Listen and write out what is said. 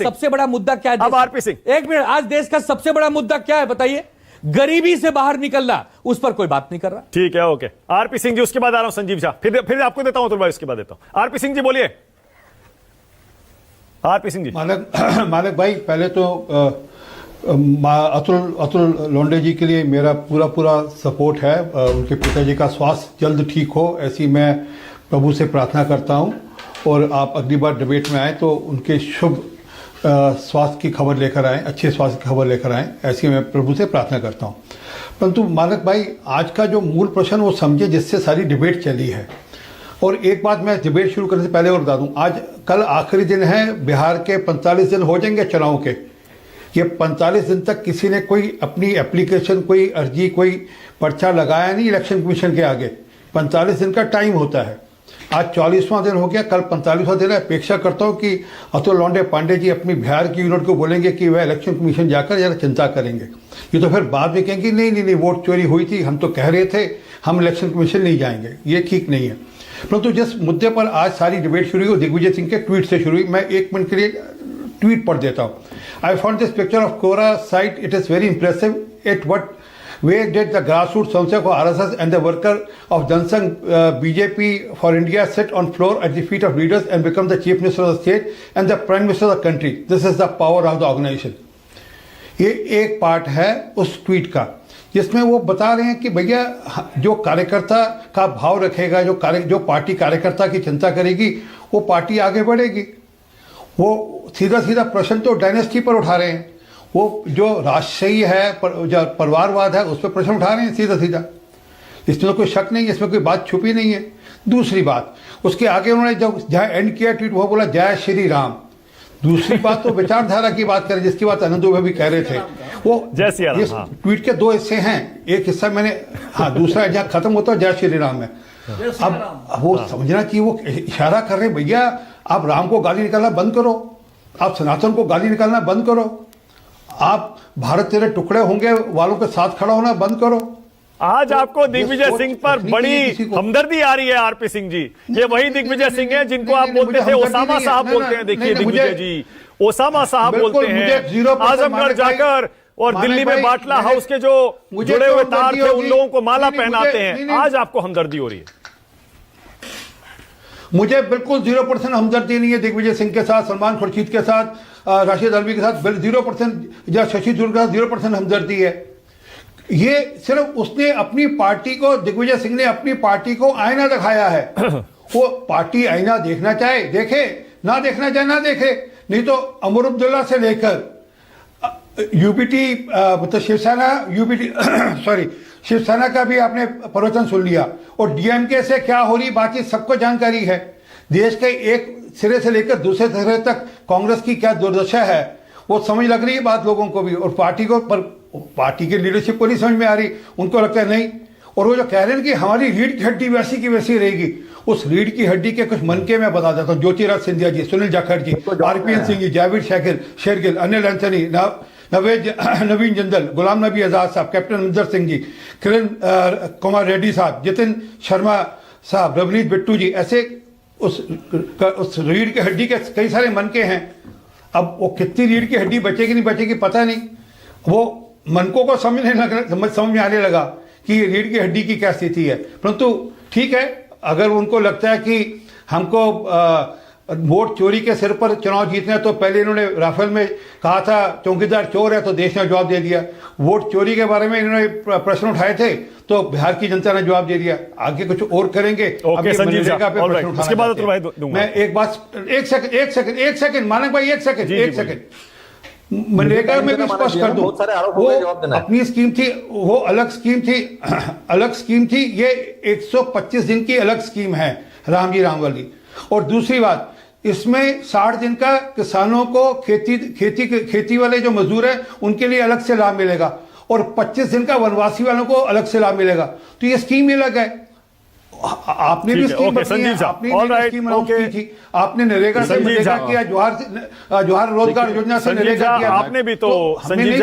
सबसे बड़ा मुद्दा क्या है? अब आरपी सिंह, एक मिनट, आज देश का सबसे बड़ा मुद्दा क्या है बताइए? गरीबी से बाहर निकलना, उस पर कोई बात नहीं कर रहा। ठीक है, ओके। आरपी सिंह जी, उसके बाद आ रहा हूं संजीव झा, फिर आपको देता हूं अतुल भाई, उसके बाद देता हूं आरपी सिंह जी, बोलिए। आरपी सिंह जी। मालिक भाई, पहले तो अतुल लोंडे जी के लिए मेरा पूरा सपोर्ट है। उनके पिताजी का स्वास्थ्य जल्द ठीक हो, ऐसी मैं प्रभु से प्रार्थना करता हूं। और आप अगली बार डिबेट में आए तो उनके शुभ स्वास्थ्य की खबर लेकर आएँ, अच्छे स्वास्थ्य की खबर लेकर आएँ, ऐसी मैं प्रभु से प्रार्थना करता हूँ। परंतु मालिक भाई, आज का जो मूल प्रश्न वो समझे जिससे सारी डिबेट चली है। और एक बात मैं डिबेट शुरू करने से पहले और बता दूँ, कल आखिरी दिन है, बिहार के 45 दिन हो जाएंगे चुनाव के। ये 45 दिन तक किसी ने कोई अपनी एप्लीकेशन, कोई अर्जी, कोई पर्चा लगाया नहीं इलेक्शन कमीशन के आगे। 45 दिन का टाइम होता है। आज 44वां दिन हो गया, कल 45वां दिन है। अपेक्षा करता हूं कि अतुल लोंडे पांडे जी अपनी बिहार की यूनिट को बोलेंगे कि वह इलेक्शन कमीशन जाकर जरा चिंता करेंगे। ये तो फिर बाद में कहेंगे नहीं, वोट चोरी हुई थी, हम तो कह रहे थे हम इलेक्शन कमीशन नहीं जाएंगे। ये ठीक नहीं है। परंतु जिस मुद्दे पर आज सारी डिबेट शुरू हुई, दिग्विजय सिंह के ट्वीट से शुरू हुई। मैं 1 मिनट के लिए ट्वीट पढ़ देता हूँ। I found this picture of Quora site, it is very impressive at what where did the grassroots Samsek of RSS and the worker of Jansang BJP for India sit on floor at the feet of leaders and become the chief minister of the state and the prime minister of the country. This is the power of the organization. ये एक part है उस tweet का, जिसमें वो बता रहे हैं कि भैया जो कार्यकर्ता का भाव रखेगा, जो पार्टी कार्यकर्ता की चिंता करेगी, वो पार्टी आगे बढ़ेगी। वो सीधा प्रश्न तो डायनेस्टी पर उठा रहे हैं। वो जो राष्ट्रीय है, जो परिवारवाद है, उस पर प्रश्न उठा रहे हैं सीधा। इसमें तो कोई शक नहीं है, इसमें कोई बात छुपी नहीं है। दूसरी बात, उसके आगे उन्होंने जब जहाँ एंड किया ट्वीट, वो बोला जय श्री राम। दूसरी बात तो विचारधारा की बात करें, जिसकी बात आनंद भाई भी कह रहे थे। वो जय श्री राम, इस ट्वीट के 2 हिस्से हैं। एक हिस्सा मैंने, दूसरा जहाँ खत्म होता है जय श्री राम है। अब वो समझना चाहिए, वो इशारा कर रहे हैं भैया आप राम को गाली निकालना बंद करो, आप सनातन को गाली निकालना बंद करो, आप भारत तेरे टुकड़े होंगे वालों के साथ खड़ा होना बंद करो। आज आपको दिग्विजय सिंह पर बड़ी हमदर्दी आ रही है आरपी सिंह जी। ये वही दिग्विजय सिंह हैं जिनको आप बोलते थे ओसामा साहब बोलते हैं। देखिए दिग्विजय जी, ओसामा साहब बोलते हैं। आजमगढ़ जाकर और दिल्ली में बाटला हाउस के जो जुड़े हुए तार थे उन लोगों को माला पहनाते हैं। आज आपको हमदर्दी हो रही है। मुझे बिल्कुल 0% हमदर्दी नहीं है दिग्विजय सिंह के साथ, सलमान खुर्शीद के साथ, राशिद अल्वी के साथ 0% या शशि थरूर के साथ 0% हमदर्दी है। ये सिर्फ उसने अपनी पार्टी को, दिग्विजय सिंह ने अपनी पार्टी को आईना दिखाया है। वो पार्टी आईना देखना चाहे देखे, ना देखना चाहे ना देखे। नहीं तो अमर अब्दुल्ला से लेकर यूपीटी, मतलब शिवसेना, यूपीटी शिवसेना का भी आपने प्रवचन सुन लिया। और डीएमके से क्या हो रही बातचीत सबको जानकारी है। देश के एक सिरे से लेकर दूसरे सिरे तक कांग्रेस की क्या दुर्दशा है वो समझ लग रही है बात लोगों को भी, और पार्टी को, पर पार्टी की लीडरशिप को नहीं समझ में आ रही। उनको लगता है नहीं। और वो जो कह रहे हैं कि हमारी रीढ़ की हड्डी वैसी की वैसी रहेगी, उस रीढ़ की हड्डी के कुछ मनके मैं बता देता हूँ। ज्योतिराज सिंधिया जी, सुनील जाखड़ जी, आरपीएन सिंह जी, जावेद शेरगिल, अनिल एंथनी, नवीन जिंदल, गुलाम नबी आजाद साहब, कैप्टन अमरिंदर सिंह जी, किरण कुमार रेड्डी साहब, जितिन शर्मा साहब, रवनीत बिट्टू जी, ऐसे उस रीढ़ की हड्डी के कई सारे मनके हैं। अब वो कितनी रीढ़ की हड्डी बचेगी नहीं बचेगी पता नहीं। वो मनकों को समझ में आने लगा कि रीढ़ की हड्डी की क्या स्थिति है। परंतु ठीक है, अगर उनको लगता है कि हमको वोट चोरी के सिर पर चुनाव जीतने, तो पहले इन्होंने राफेल में कहा था चौकीदार चोर है, तो देश ने जवाब दे दिया। वोट चोरी के बारे में इन्होंने प्रश्न उठाए थे तो बिहार की जनता ने जवाब दे दिया। आगे कुछ और करेंगे। मैं एक सेकंड मानक भाई, एक सेकंड मनरेगा में भी स्पष्ट कर दूं, वो अपनी स्कीम थी, वो अलग स्कीम थी। ये 125 दिन की अलग स्कीम है राम वाली। और दूसरी बात, इसमें 60 दिन का किसानों को खेती वाले जो मजदूर हैं उनके लिए अलग से लाभ मिलेगा, और 25 दिन का वनवासी वालों को अलग से लाभ मिलेगा। तो ये स्कीम ही अलग है। आपने भी स्कीम बनाई है, आपने स्कीम अनाउंस की थी, आपने नरेगा से नरेगा किया, जवाहर रोजगार योजना से नरेगा किया। आपने भी तो संजीव